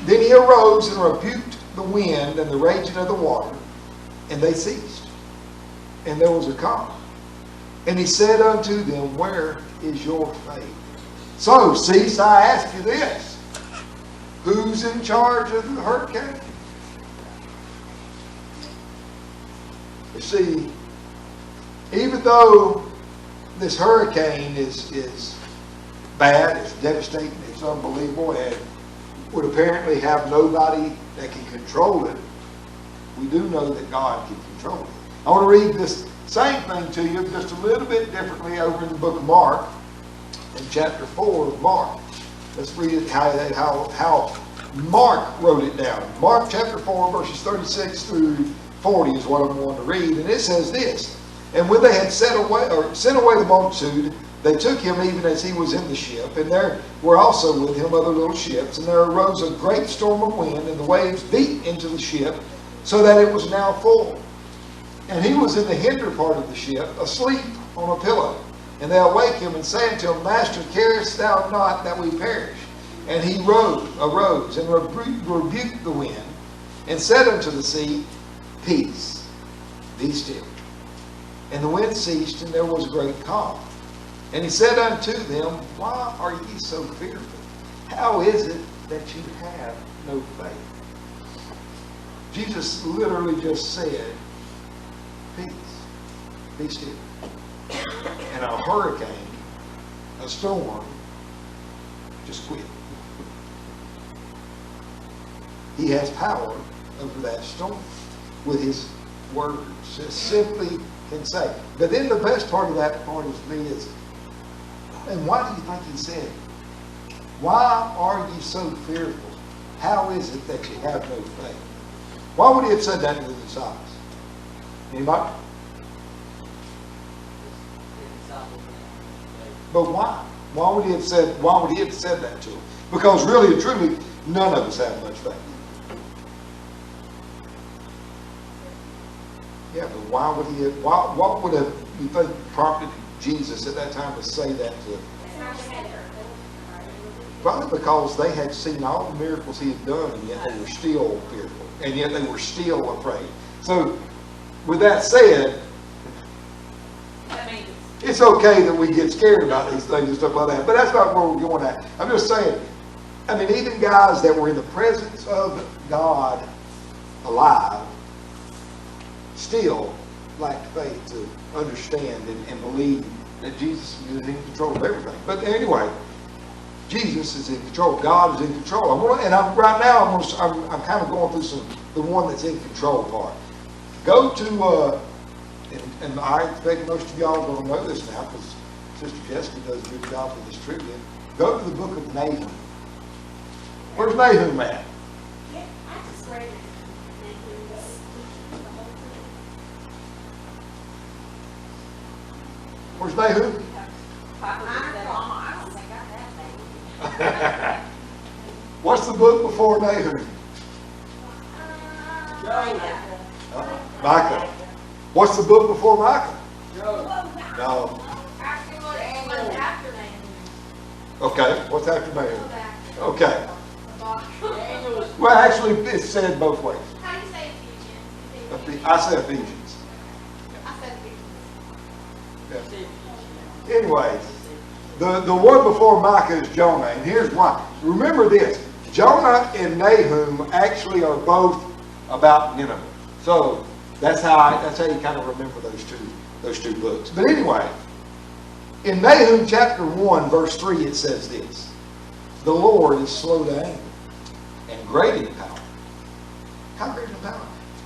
Then he arose and rebuked the wind and the raging of the water, and they ceased. And there was a calm. And he said unto them, where is your faith? So, cease, I ask you this. Who's in charge of the hurricane? You see, even though this hurricane is bad, it's devastating, it's unbelievable, and would apparently have nobody that can control it, we do know that God can control it. I want to read this same thing to you just a little bit differently over in the book of Mark, in chapter 4 of Mark. Let's read it how Mark wrote it down. Mark chapter 4 verses 36 through 40 is what I'm going to read. And it says this, and when they had sent away the multitude, they took him even as he was in the ship, and there were also with him other little ships, and there arose a great storm of wind, and the waves beat into the ship, so that it was now full. And he was in the hinder part of the ship, asleep on a pillow. And they awake him and say unto him, Master, carest thou not that we perish? And he arose and rebuked the wind, and said unto the sea, Peace, be still. And the wind ceased, and there was a great calm. And he said unto them, why are ye so fearful? How is it that you have no faith? Jesus literally just said, peace, be still. And a hurricane, a storm, just quit. He has power over that storm with his words. Just simply can say. But then the best part of that part is me is, and why do you think he said, why are you so fearful? How is it that you have no faith? Why would he have said that to the disciples? Anybody? But why? Why would he have said that to them? Because really and truly, none of us have much faith. Yeah, but why would he have, what would have, you think, prompted Jesus at that time to say that to them? Probably because they had seen all the miracles he had done, and yet they were still fearful, and yet they were still afraid. So, with that said, it's okay that we get scared about these things and stuff like that, but that's not where we're going at. I'm just saying, I mean, even guys that were in the presence of God alive still lacked faith to understand and believe that Jesus is in control of everything. But anyway, Jesus is in control. God is in control. Right now I'm kind of going through the one that's in control part. Go to and I expect most of y'all are going to know this now because Sister Jessica does a good job with this trivia. Go to the book of Nahum. Where's Nahum at? Yeah, I just read it. Where's Nahum? What's the book before Nahum? Micah. What's the book before Micah? No. Okay, what's after Nahum? Okay. Well, actually, it's said both ways. How do you say Ephesians? I say Ephesians. I said Ephesians. Yeah. Anyway, the one before Micah is Jonah, and here's why. Remember this: Jonah and Nahum actually are both about Nineveh. So that's how you kind of remember those two books. But anyway, in Nahum chapter 1, verse 3, it says this: the Lord is slow to anger and great in power. How great in power?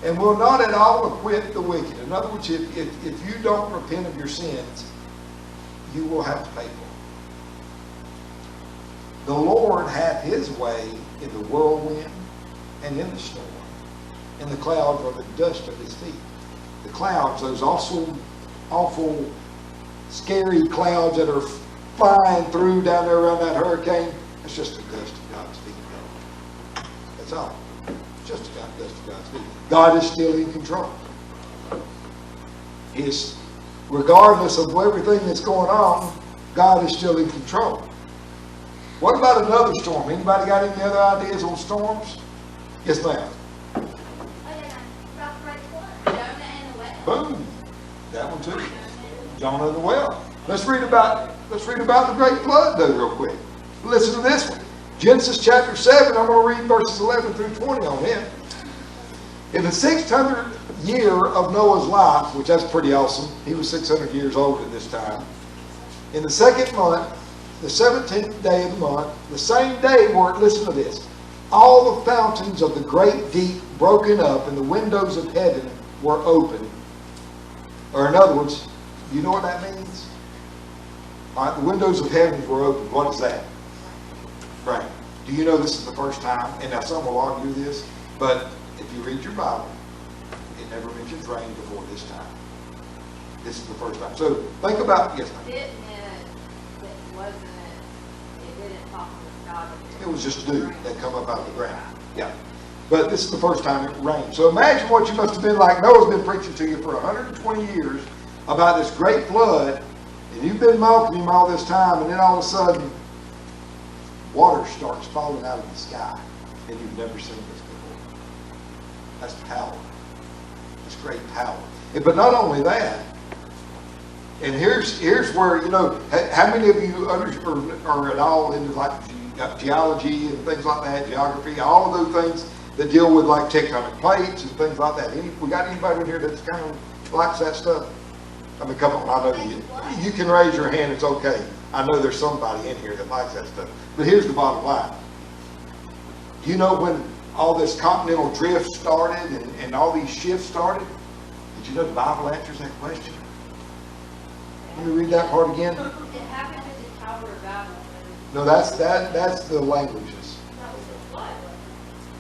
And will not at all acquit the wicked. In other words, if you don't repent of your sins, you will have to pay for it. The Lord hath his way in the whirlwind and in the storm, and the clouds are the dust of his feet. The clouds, those awful, scary clouds that are flying through down there around that hurricane, it's just the dust of God's feet. That's all. It's just the dust of God's feet. God is still in control. Regardless of everything that's going on, God is still in control. What about another storm? Anybody got any other ideas on storms? Yes, ma'am. Oh, yeah, about the great flood. Jonah and the whale. Boom. That one too. Jonah and the whale. Let's read about the great flood though real quick. Listen to this one. Genesis chapter 7, I'm going to read verses 11 through 20 on it. In the 600th year of Noah's life, which that's pretty awesome. He was 600 years old at this time. In the second month, the 17th day of the month, the same day were, listen to this, all the fountains of the great deep broken up and the windows of heaven were open. Or in other words, you know what that means? All right, the windows of heaven were open. What is that? Right. Do you know this is the first time? And now some will argue this, but if you read your Bible, it never mentions rain before this time. This is the first time. So think about, yes, ma'am. Didn't it wasn't, it didn't talk to God. It was just dew that come up out of the ground. Yeah. But this is the first time it rained. So imagine what you must have been like. Noah's been preaching to you for 120 years about this great flood, and you've been mocking him all this time, and then all of a sudden, water starts falling out of the sky, and you've never seen this before. That's power. That's great power. But not only that, and here's where, you know, how many of you are at all into like geology and things like that, geography, all of those things that deal with like tectonic plates and things like that. We got anybody in here that's kind of likes that stuff? I mean, come on, I know you can raise your hand, it's okay. I know there's somebody in here that likes that stuff. But here's the bottom line. Do you know when all this continental drift started and all these shifts started? Did you know the Bible answers that question? Let me read that part again. It happened at the Tower of Babel. No, that's the languages. That was the flood.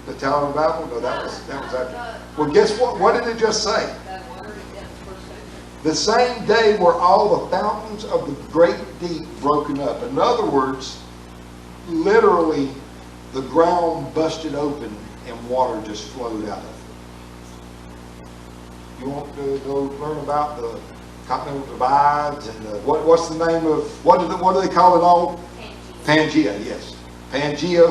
The Tower of Babel? No, that was after. Well, guess what? What did it just say? The same day were all the fountains of the great deep broken up. In other words, literally the ground busted open and water just flowed out of it. You want to go learn about the continental divides and what's the name of, what do they call it all? Pangea, yes. Pangea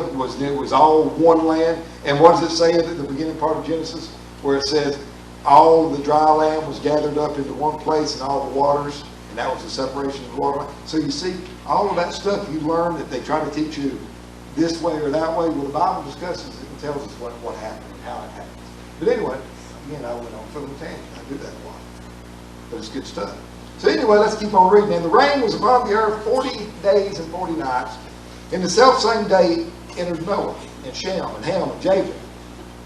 was all one land. And what does it say at the beginning part of Genesis? Where it says, all the dry land was gathered up into one place and all the waters, and that was the separation of the water. So you see, all of that stuff you learn that they try to teach you this way or that way, well, the Bible discusses it and tells us what happened and how it happened. But anyway, again, I went on for the tangent. I do that a lot. But it's good stuff. So anyway, let's keep on reading. And the rain was upon the earth 40 days and 40 nights. In the selfsame day entered Noah, and Shem, and Ham, and Japheth,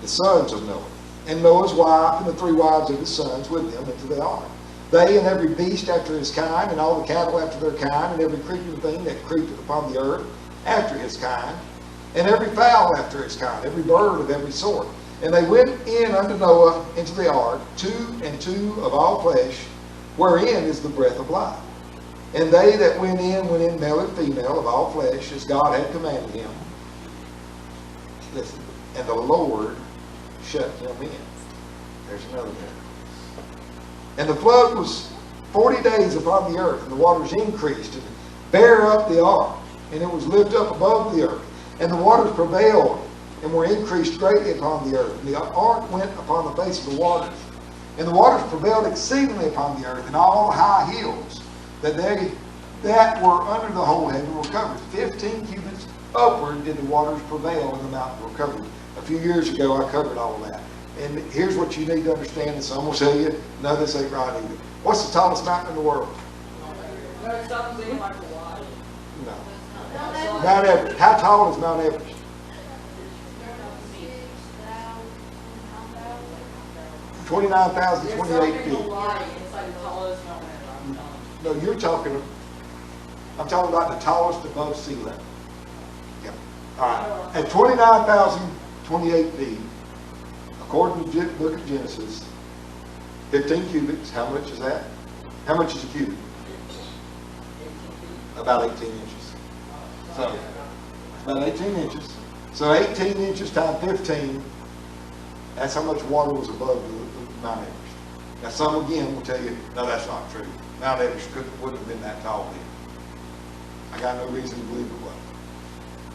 the sons of Noah, and Noah's wife, and the 3 wives of his sons with them into the ark. They and every beast after his kind, and all the cattle after their kind, and every creeping thing that creepeth upon the earth after his kind, and every fowl after his kind, every bird of every sort. And they went in unto Noah into the ark, 2 and 2 of all flesh, wherein is the breath of life. And they that went in male and female of all flesh, as God had commanded him. Listen, and the Lord shut him in. There's another one. And the flood was 40 days upon the earth, and the waters increased and bare up the ark, and it was lifted up above the earth. And the waters prevailed and were increased greatly upon the earth. And the ark went upon the face of the waters. And the waters prevailed exceedingly upon the earth, and all the high hills that were under the whole heaven were covered. 15 cubits upward did the waters prevail, and the mountains were covered. A few years ago, I covered all of that. And here's what you need to understand, and some will tell you, no, this ain't right either. What's the tallest mountain in the world? No, it sounds like Hawaii. No. Mount Everest. How tall is Mount Everest? 29,028 feet. No, you're talking, I'm talking about the tallest above sea level. Yep. All right. At 29,028 feet, according to the book of Genesis, 15 cubits, how much is that? How much is a cubit? About 18 inches. So, about 18 inches. So 18 inches times 15, that's how much water was above the Mount Everest. Now some again will tell you, no, that's not true. Mount Everest wouldn't have been that tall then. I got no reason to believe it was.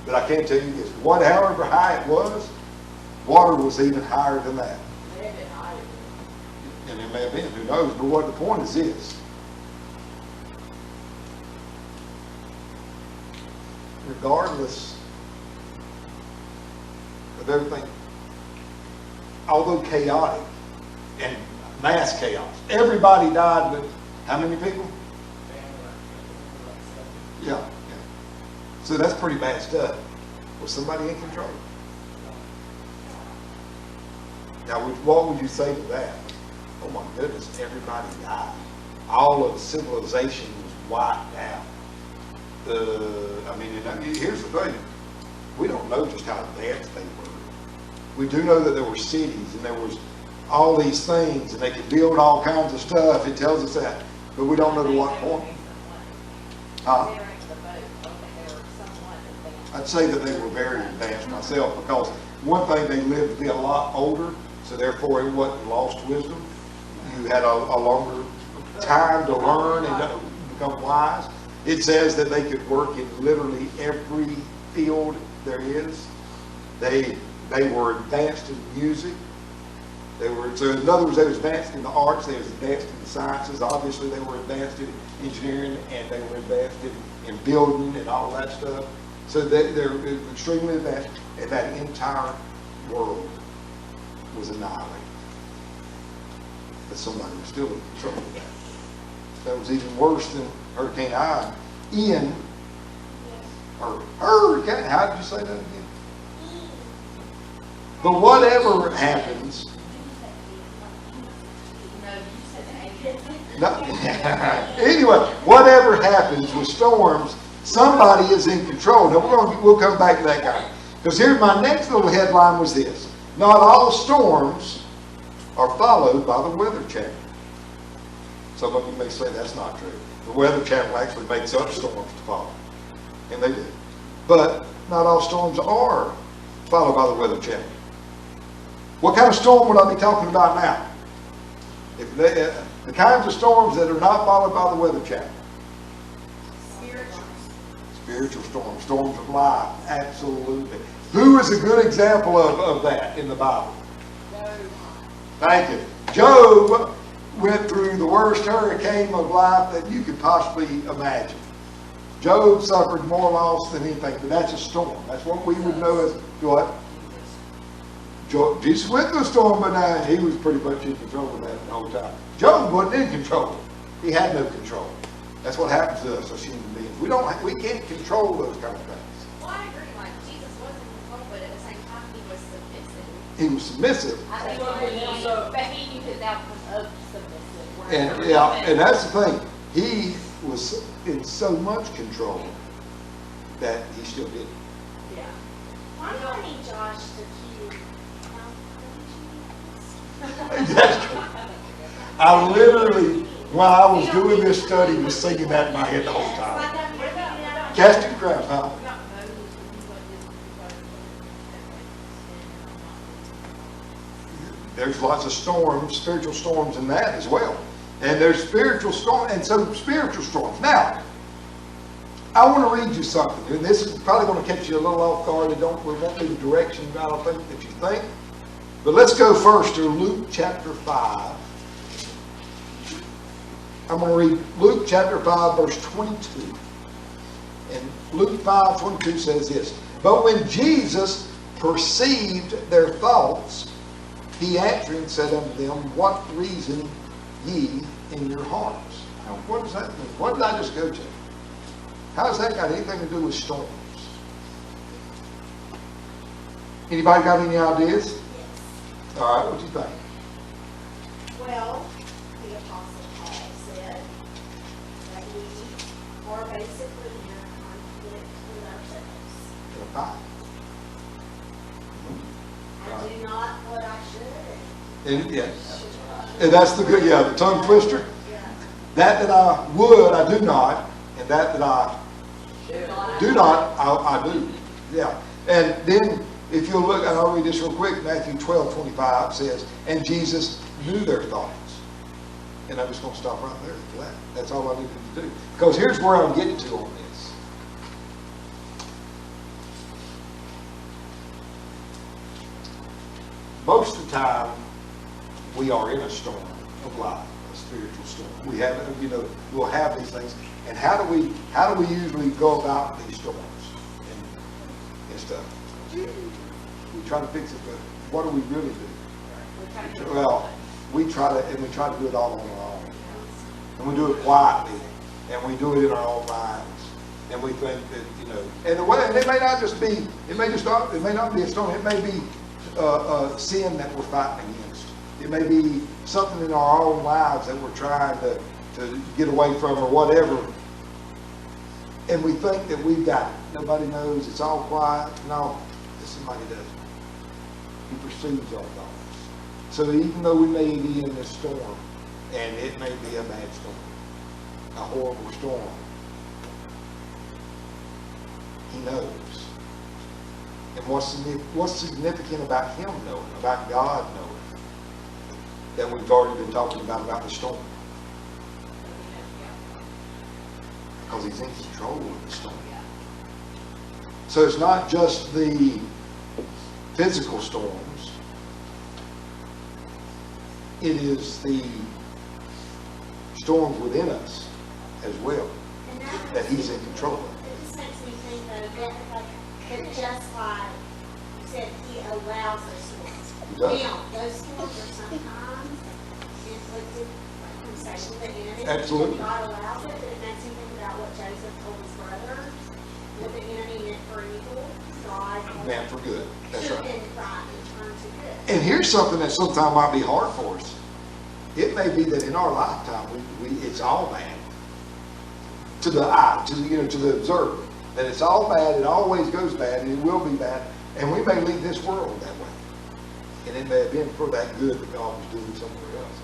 But I can tell you this, however high it was, water was even higher than that. May have been higher. And it may have been, who knows, but what the point is this. Regardless of everything, although chaotic and mass chaos, everybody died, but how many people? Yeah. So that's pretty bad stuff. Was somebody in control? Now, what would you say to that? Oh my goodness, everybody died. All of civilization was wiped out. Here's the thing. We don't know just how advanced they were. We do know that there were cities and there was all these things and they could build all kinds of stuff. It tells us that. But we don't know to what point. I'd say that they were very advanced myself, because one thing, they lived to be a lot older, so therefore it wasn't lost wisdom. You had a longer time to learn and become wise. It says that they could work in literally every field there is. They were advanced in music. So in other words, they were advanced in the arts, they were advanced in the sciences. Obviously they were advanced in engineering, and they were advanced in building and all that stuff. So they're extremely advanced, and that entire world was annihilated. But somebody was still in control of that. That was even worse than Hurricane Ian. Or Hurricane, how did you say that again? But whatever happens, anyway, whatever happens with storms, somebody is in control. Now we'll come back to that guy. Because here's my next little headline was this. Not all storms are followed by the Weather Channel. Some of you may say that's not true. The Weather Channel actually makes up storms to follow. And they do. But not all storms are followed by the Weather Channel. What kind of storm would I be talking about now? The kinds of storms that are not followed by the Weather Channel. Spiritual storms, storms of life, absolutely. Who is a good example of that in the Bible? Job. Thank you. Job went through the worst hurricane of life that you could possibly imagine. Job suffered more loss than anything, but that's a storm. That's what we would know as what? Jesus went through a storm, but he was pretty much in control of that the whole time. Job wasn't in control. He had no control. That's what happens to us as human beings. We can't control those kind of things. Well, I agree. Like, Jesus was in control, but at the same time, he was submissive. He was submissive. I think but he knew his outcome of submissive. And that's the thing. He was in so much control that he still did. Yeah. Why do I need Josh to cue? That's true. I literally, while I was doing this study, was singing that in my head the whole time. Casting crowns, huh? There's lots of storms, spiritual storms in that as well. And there's spiritual storms, and so spiritual storms. Now, I want to read you something, and this is probably going to catch you a little off guard. It won't be the direction I don't think that you think. But let's go first to Luke chapter 5. I'm going to read Luke chapter 5, verse 22. And Luke 5:22 says this. But when Jesus perceived their thoughts, he answering said unto them, What reason ye in your hearts? Now, what does that mean? What did I just go to? How has that got anything to do with storms? Anybody got any ideas? Yes. All right, what do you think? Well, the Apostle Paul said that we are basically in a conflict with ourselves. In a fight. I do not what I should. And, yeah. And that's the good, the tongue twister. Yeah. That I would, I do not. And that I do not, I do. Yeah. And then, if you'll look, and I'll read this real quick, Matthew 12:25 says, and Jesus knew their thoughts. And I'm just going to stop right there for that. That's all I needed to do. Because here's where I'm getting to on this. most of the time, we are in a storm of life, a spiritual storm. We have, we'll have these things. And how do we usually go about these storms and stuff? We try to fix it, but what do we really do? Well, we try to do it all on our own. And we do it quietly, and we do it in our own minds. And we think that, and it may not just be, it may not be a storm, it may be sin that we're fighting against. It may be something in our own lives that we're trying to get away from or whatever. And we think that we've got it. Nobody knows, it's all quiet. No, somebody does. He perceives our thoughts. So even though we may be in this storm, and it may be a bad storm, a horrible storm, He knows. And what's significant about Him knowing, about God knowing, that we've already been talking about the storm? Because He's in control of the storm. So it's not just the physical storms, it is the storms within us as well that He's in control of. It just makes me think though that just like you said, He allows those storms. He does. Now, those storms are sometimes inflicted, like from Satan, the enemy. Absolutely. God allows it, but it makes me think about what Joseph told his brothers. What the enemy meant for evil, God Man for good. That's took right. it right and turned to good. And here's something that sometimes might be hard for us. It may be that in our lifetime, it's all bad. To the eye, to the observer. That it's all bad, it always goes bad, and it will be bad. And we may leave this world that way. And it may have been for that good that God was doing somewhere else.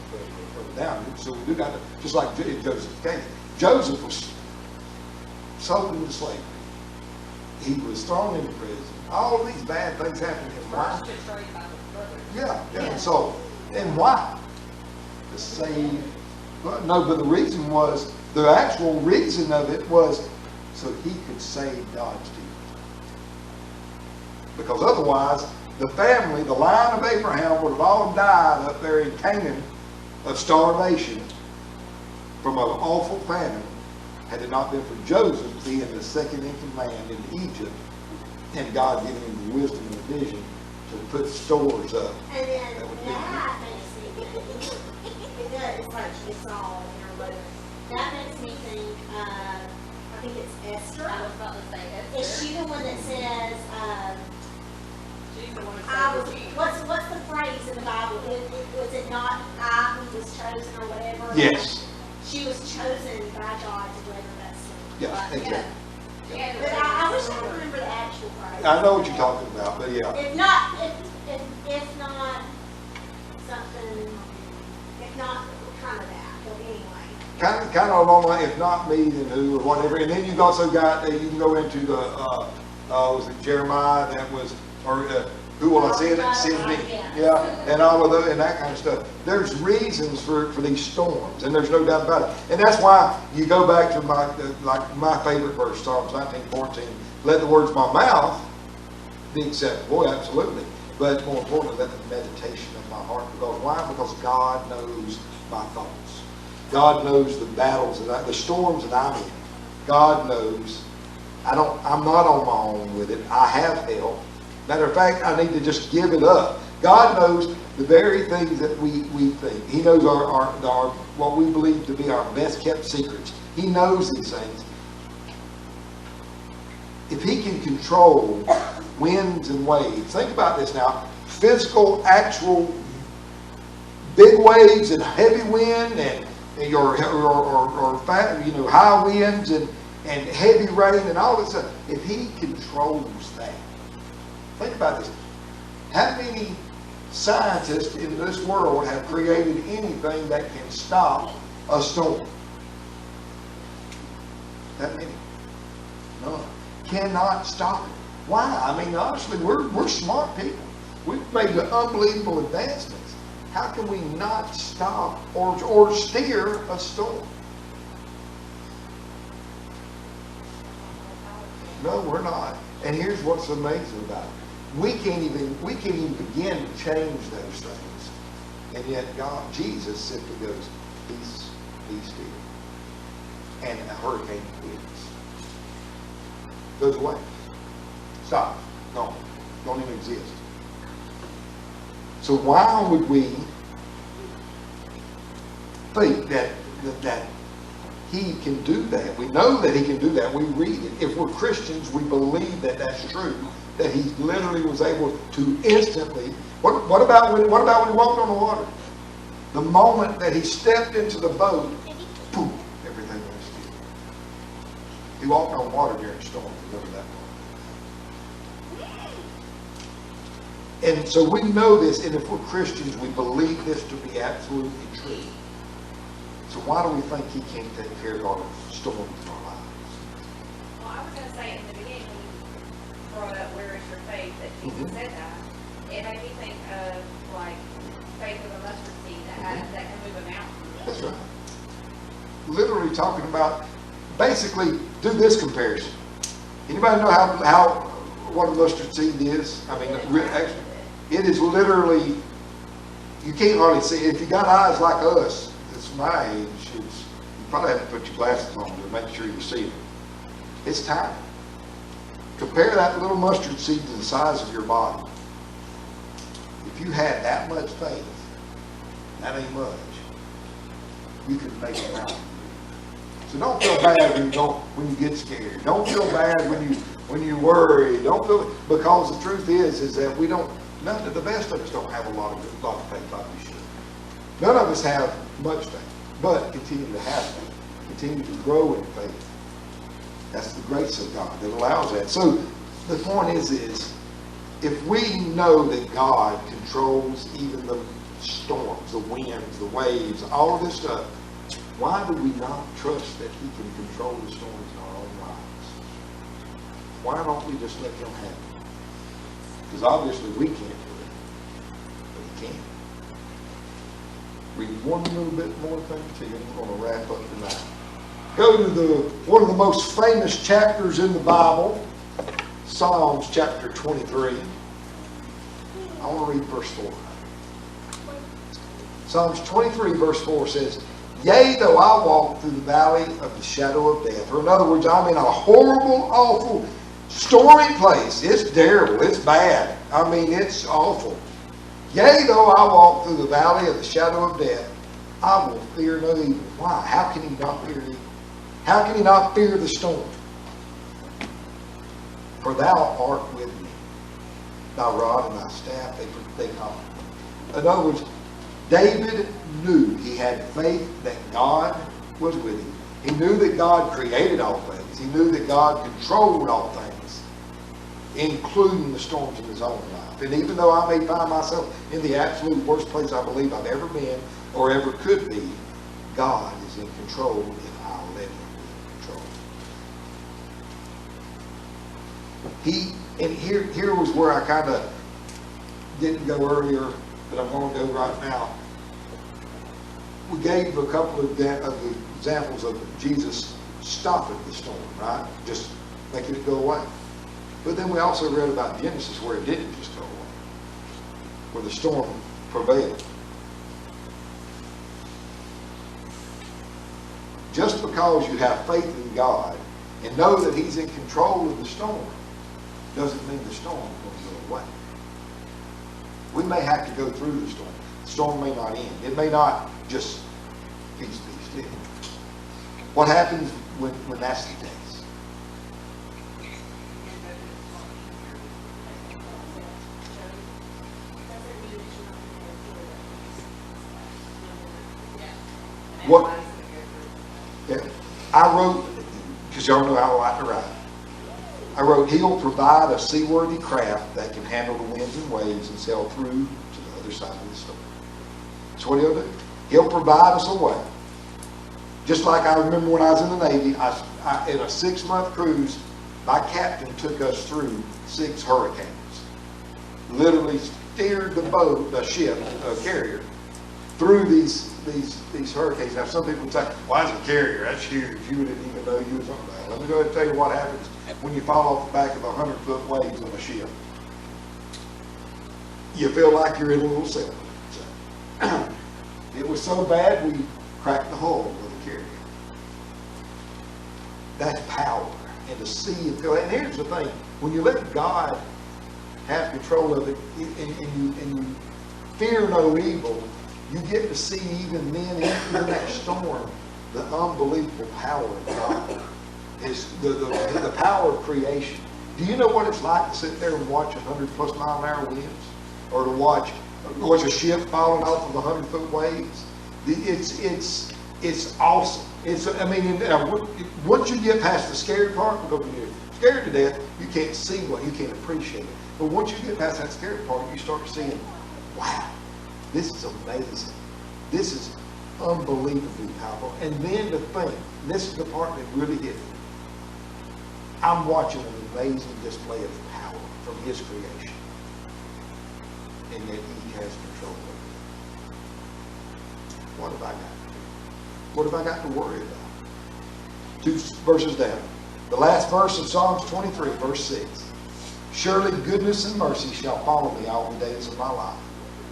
Further down. So we do got to, just like in Joseph's case. Joseph was sold into slavery. He was thrown into prison. All of these bad things happened to him. Why? Yeah, and so, and why? To save, well, no, but the reason was, the actual reason of it was so he could save God's people. Because otherwise, the family, the line of Abraham would have all died up there in Canaan of starvation from an awful famine, had it not been for Joseph being the second in command in Egypt, and God giving him the wisdom and the vision to put stores up. And then that makes me think, it does, it's like it's all interwoven. That makes me think of, I think it's Esther. I was about to say Esther. Is she the one that says, She's the one who I was, said she. what's the phrase in the Bible? Was it not I who was chosen or whatever? Yes. She was chosen by God to deliver that story. Yeah, exactly. Yeah, But I wish I could remember the actual phrase. I know what you're talking about, but yeah. If not, if not something, if not kind of that, but anyway. Kind of along like, if not me, then who, or whatever. And then you've also got, you can go into the, was it Jeremiah that was, or who will I send? Send me. Yeah, and all of those, and that kind of stuff. There's reasons for these storms, and there's no doubt about it. And that's why you go back to my favorite verse, Psalms 19:14. Let the words of my mouth be acceptable, absolutely. But more importantly, let the meditation of my heart. Because why? Because God knows my thoughts. God knows the battles, the storms that I'm in. God knows. I'm not on my own with it. I have help. Matter of fact, I need to just give it up. God knows the very things that we think. He knows our what we believe to be our best kept secrets. He knows these things. If He can control winds and waves, think about this now. Physical, actual big waves and heavy wind and high winds and heavy rain and all this stuff. If He controls that. Think about this. How many scientists in this world have created anything that can stop a storm? That many? None. Cannot stop it. Why? I mean, honestly, we're smart people. We've made unbelievable advancements. How can we not stop or steer a storm? No, we're not. And here's what's amazing about it. we can't even begin to change those things. And yet Jesus simply goes, peace, be still. And a hurricane quits. Goes away. Stop. No. Don't even exist. So why would we think that he can do that? We know that he can do that. We read it. If we're Christians, we believe that that's true. That he literally was able to instantly. What about when he walked on the water? The moment that he stepped into the boat, poof, everything went still. He walked on water during the storm. Remember that one. And so we know this, and if we're Christians, we believe this to be absolutely true. So why do we think he can't take care of our storms in our lives? Well, I was going to say in the beginning, when you brought up where is your faith, that Jesus said that, it made me think of like faith of a mustard seed that can move a mountain. That's right. Literally talking about, basically, do this comparison. Anybody know what a mustard seed is? I mean, actually, it is literally, you can't hardly see it. If you got eyes like us, it's my age, you probably have to put your glasses on to make sure you see it. It's tiny. Compare that little mustard seed to the size of your body. If you had that much faith, that ain't much, you could make a mountain. So don't feel bad when you get scared. Don't feel bad when you worry. Don't feel, because the truth is that we don't. The best of us don't have a lot of faith like we should. None of us have much faith, but continue to have faith. Continue to grow in faith. That's the grace of God that allows that. So the point is if we know that God controls even the storms, the winds, the waves, all of this stuff, why do we not trust that he can control the storms in our own lives? Why don't we just let him have it? Because obviously we can't do it, but he can. Read one little bit more thing to you, and we're going to wrap up tonight. Go to one of the most famous chapters in the Bible, Psalms chapter 23. I want to read verse 4. Psalms 23 verse 4 says, yea, though I walk through the valley of the shadow of death. Or in other words, I'm in a horrible, awful, stormy place. It's terrible. It's bad. I mean, it's awful. Yea, though I walk through the valley of the shadow of death, I will fear no evil. Why? How can he not fear evil? How can he not fear the storm? For thou art with me. Thy rod and thy staff, they comfort me. In other words, David knew he had faith that God was with him. He knew that God created all things. He knew that God controlled all things, including the storms in his own life. And even though I may find myself in the absolute worst place I believe I've ever been or ever could be, God is in control if I'll let him be in control. And here was where I kind of didn't go earlier, but I'm going to go right now. We gave a couple of the examples of Jesus stopping the storm, right? Just making it go away. But then we also read about Genesis where it didn't just go away, where the storm prevailed. Just because you have faith in God and know that he's in control of the storm doesn't mean the storm is going to go away. We may have to go through the storm. The storm may not end. It may not just peace be still. What happens when that's the case? What? Yeah, I wrote, because y'all know how I like to write. I wrote, he'll provide a seaworthy craft that can handle the winds and waves and sail through to the other side of the storm. That's what he'll do. He'll provide us a way. Just like I remember when I was in the Navy, in a 6-month cruise, my captain took us through 6 hurricanes. Literally steered the boat, the ship, a carrier, through these hurricanes. Now some people would say, why is a carrier? That's huge. You didn't even know you was on that. Let me go ahead and tell you what happens when you fall off the back of 100-foot waves on a ship. you feel like you're in a little cell. So, it was so bad we cracked the hull with a carrier. That's power. And to see and feel. And here's the thing: when you let God have control of it, and you fear no evil, you get to see even then, even in that storm, the unbelievable power of God. Is the power of creation. Do you know what it's like to sit there and watch 100+ mile an hour winds, or to watch a ship falling off of 100-foot waves? It's awesome. Once you get past the scared part, because when you're scared to death, you can't see what, you can't appreciate it. But once you get past that scared part, you start seeing, wow, this is amazing. This is unbelievably powerful. And then to think, this is the part that really hit me. I'm watching an amazing display of power from His creation. And yet He has control of it. What have I got to do? What have I got to worry about? 2 verses down. The last verse of Psalms 23, verse 6. Surely goodness and mercy shall follow me all the days of my life,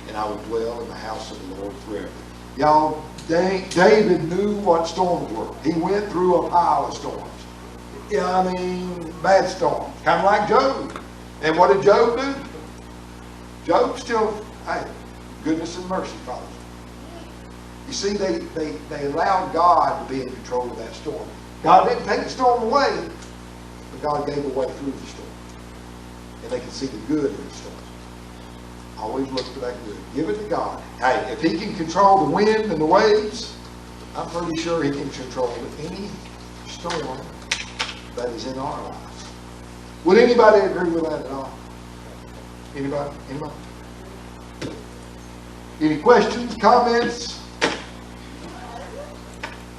and I will dwell in the house of the Lord forever. Y'all, David knew what storms were. He went through a pile of storms. Bad storms. Kind of like Job. And what did Job do? Job still, hey, goodness and mercy follows him. You see, they allowed God to be in control of that storm. God didn't take the storm away, but God gave away through the storm. And they could see the good in the storm. Always look for that good. Give it to God. Hey, if He can control the wind and the waves, I'm pretty sure He can control any storm that is in our lives. Would anybody agree with that at all? Anybody? Anybody? Any questions, comments?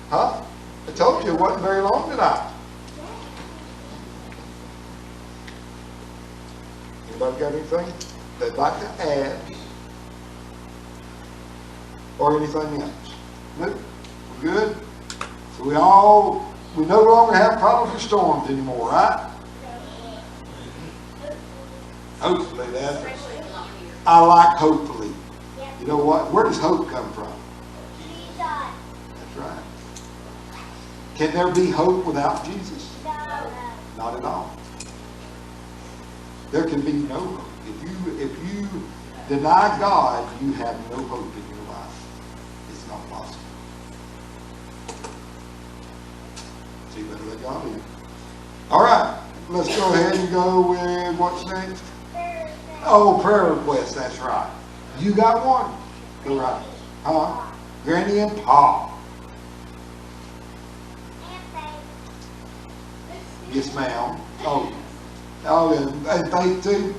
Huh? I told you it wasn't very long tonight. Anybody got anything they'd like to add? Or anything else? Nope. We're good? So we no longer have problems with storms anymore, right? Hopefully that's. Especially if not here. I like hopefully. You know what? Where does hope come from? That's right. Can there be hope without Jesus? Not at all. There can be no hope. If you deny God, you have no hope in your life. It's not possible. So you better let God in. All right. Let's go ahead and go with what's next. Oh, prayer request. That's right. You got one? Go right. Huh? Granny and Pa. Yes, ma'am. Oh, and Faith too.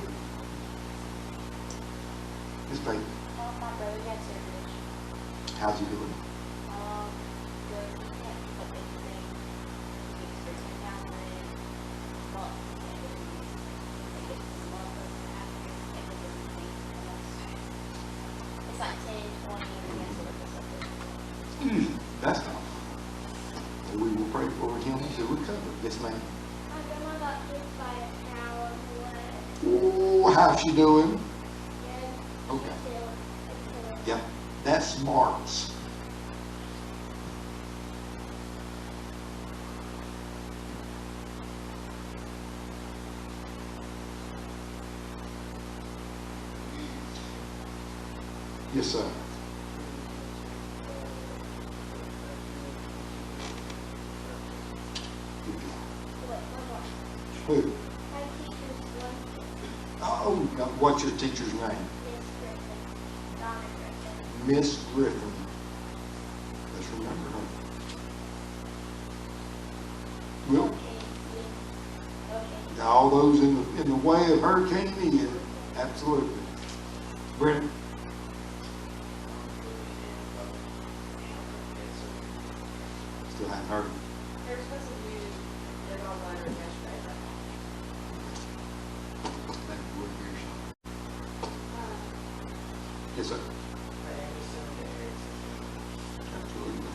Yes, Faith. My brother had surgery. How's he doing? Good. He can't keep up anything. He gets for 10,000 a month. He gets a month after everything. It's like 10, 20, and he has to look this up. That's not. We will pray for him to recover. Yes, ma'am. My grandma got hit by a cow on the leg. Oh, how's she doing? Good. Okay. Still. Yeah, that's smarts. Yes, sir. Who? My teacher's one. Oh, what's your teacher's name? Miss Griffin. Donna Griffin. Miss Griffin. Let's remember her. Will, Okay. all those in the way of Hurricane Ian, absolutely. Brent? Still haven't heard. They're supposed to do their gallbladder yesterday, but Yes, sir. Absolutely.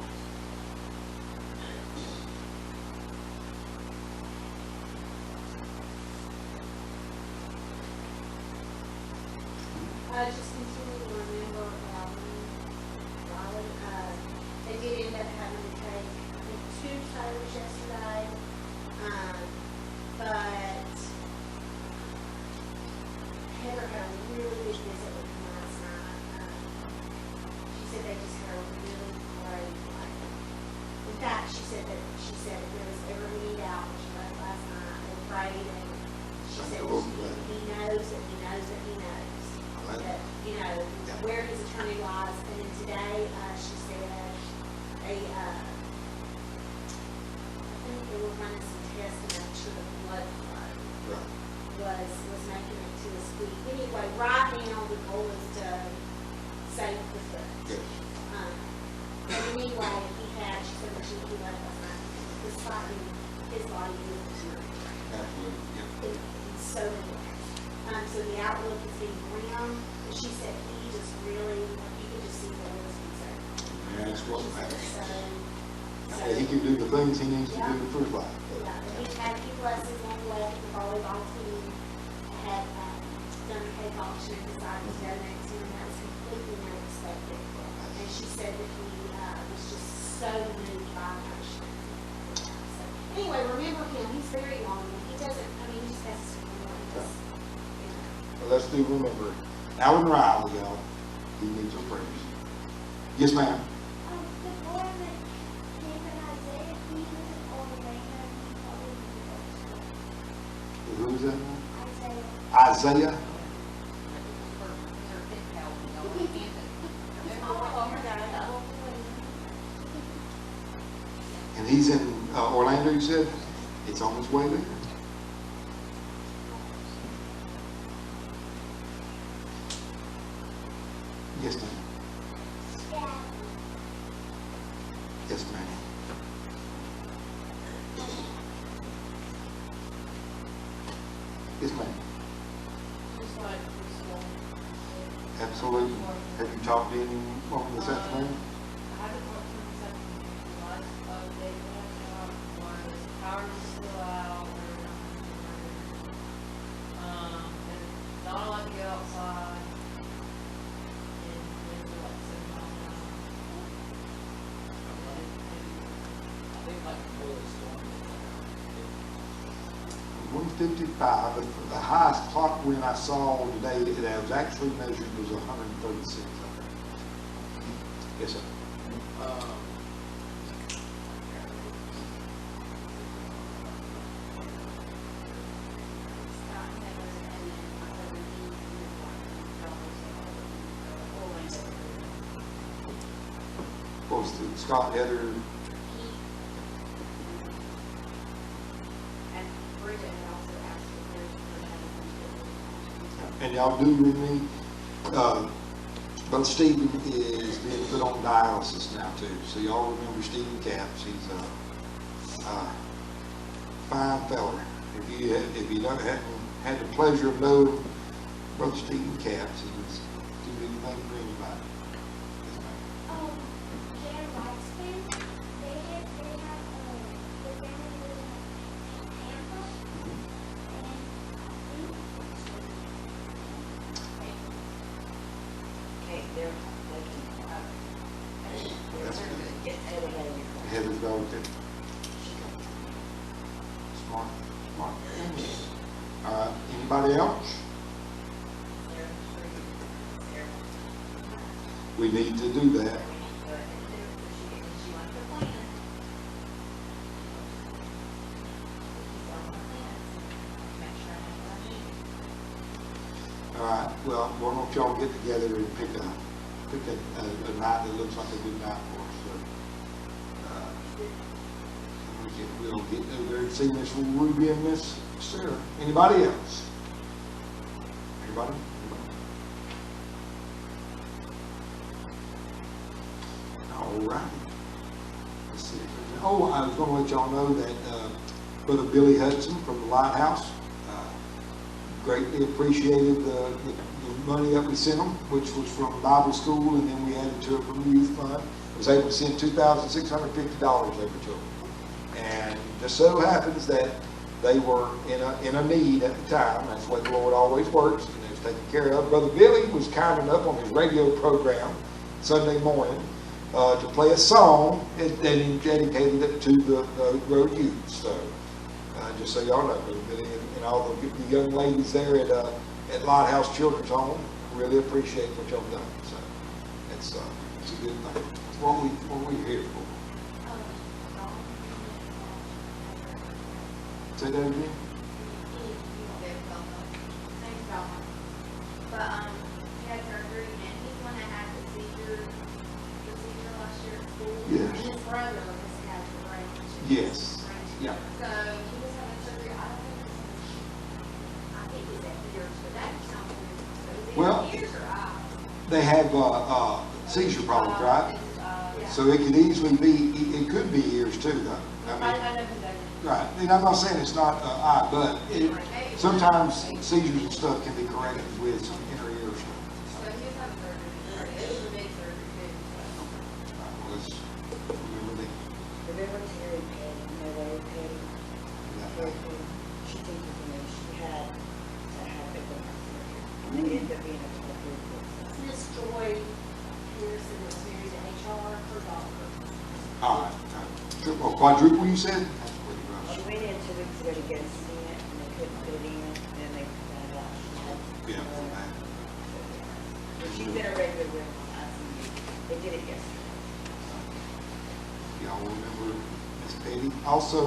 Just continue to remember Riley. They did end up having to take, I think, 2 totals yesterday. But Heather had a really big visit with him last night. She said they just had a really great night. In fact, she said if there was ever a need out, which was last night, they prayed, and she said he knows that he knows that he knows. That, you know, where his attorney lies. And then today, she said I think they were running some tests to make sure the blood flow was making it to his feet. Anyway, right now the goal is to save the foot. Yes. But anyway, she said when she left last night, despite his body doing the surgery. Absolutely, yeah. It's so good. So the outlook is getting grim, but she said he just really, you could just see that it was concerned. Yeah, that's what matters. So He can do the things he needs to do for his life. yeah, he's had a few lessons on the way with the volleyball team. Had done a cake auction and decided to donate to him. That was completely unexpected. And she said that he was just so moved by emotion. So anyway, remember him. He's very long. He doesn't, I mean, he just has to Well, let's do remember Alan Riley, y'all. He needs our prayers. Yes, ma'am. The boy that came in Isaiah, he was an old man, he probably Who is that? Isaiah. Isaiah. And he's in Orlando, you said? It's on his way there. Yes, ma'am. Yeah. Yes, ma'am. Yes, ma'am. Just like preschool. Absolutely. Have you talked to anyone this afternoon? I haven't worked for this afternoon. Last update that I got was power is still out. And not allowed to go outside. And winds are like 7 miles an hour. I think like a full storm. 155, but the highest clock wind I saw today that was actually measured was 136. Yes, sir. Of course, Scott, Heather, And Bridget had also asked if there's and y'all do with me. Brother Stephen is being put on dialysis now too. So y'all remember Stephen Capps? He's a fine fella. If you don't hadn't had the pleasure of knowing Brother Stephen Capps, he was do anything for anybody. Yes, ma'am. Their lifespan, they have the family living in Tampa, Okay, they're, That's good. get elevated. Heather's dog too. Smart. All right, anybody else? We need to do that. All right, well, why don't y'all get together and pick a night that looks like a good night for us, so. We'll get over there and see Miss Ruby and Miss Sarah. Anybody else? Anybody? All right. Let's see. Oh, I was going to let y'all know that Brother Billy Hudson from the Lighthouse greatly appreciated the money that we sent him, which was from Bible school, and then we added to it from the youth fund. I was able to send $2,650 over to them. And just so happens that they were in a need at the time. That's the way the Lord always works. And they was taken care of. Brother Billy was kind enough on his radio program Sunday morning to play a song, and he dedicated it to the road youth. So just so y'all know, Brother Billy and all the young ladies there at Lighthouse Children's Home really appreciate what y'all done. So it's a good thing. It's what we here for. Say that again. But, he had surgery and he's one that had the seizure last year at school. Yes. And his brother has had the brain. Yes. Yeah. So he was having surgery, I think he's at ears, but that's something, so is it Well, ears or eyes? They have seizure problems, right? So it could easily be, it could be ears too, though. I mean, right. And I'm not saying it's not eye, but sometimes seizures and stuff can be corrected with some inner ear stuff. So he was having surgery, it was a big surgery too, so. Well, let's remember that. Remember Terry Petty, Terry Petty? Terry Petty, she thinks of me, she had to have it with her surgery. And it ended up being a total group. Miss Joy Pearson is married to HR, her daughter. All right. Well, quadruple, you said? That's pretty rough. She went in 2 weeks ago to get a stent, and they couldn't put it in, and then they found out she had. Yeah. She's in a regular room on ICU. They did it yesterday. Y'all remember Miss Petty? Also,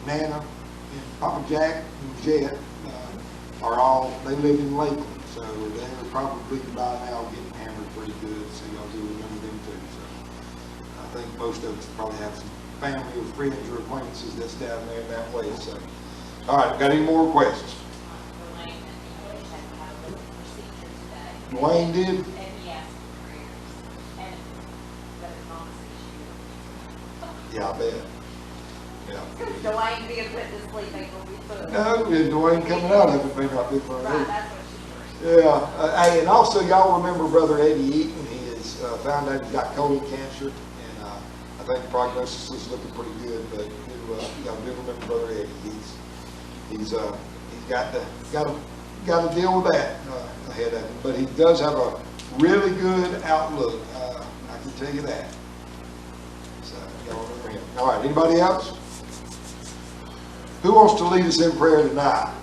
Nana and Papa Jack and Jet are all, they live in Lakeland, so they're probably by now getting hammered pretty good, so y'all do remember them too. So I think most of us probably have some family or friends or acquaintances that's down there that way. So, all right, got any more questions? Dwayne did? And he asked for prayers, and but his mom said Yeah, I bet. Yeah. she Dwayne being put to sleep ain't gonna be fun. No, Dwayne coming out of it may not be for Right, him. that's what she's worried. Yeah, hey, and also y'all remember Brother Eddie Eaton. He is found out he got colon cancer, and I think the prognosis is looking pretty good. But y'all do remember Brother Eddie. He's got to deal with that ahead of him. But he does have a really good outlook. I can tell you that. So y'all remember him. All right, anybody else? Who wants to lead us in prayer tonight?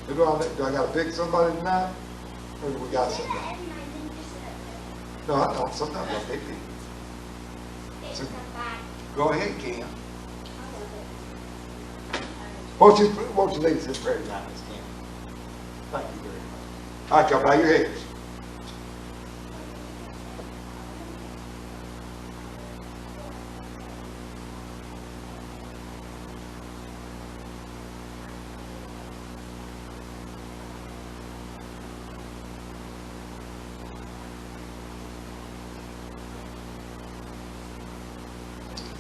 Do I got to pick somebody tonight? Or do we got somebody? No, I don't. Sometimes I pick it. Go ahead, Cam. Won't you lead us in prayer tonight, Miss Cam? Thank you very much. All right, y'all bow your heads.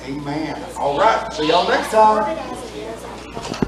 Amen. All right. See y'all next time.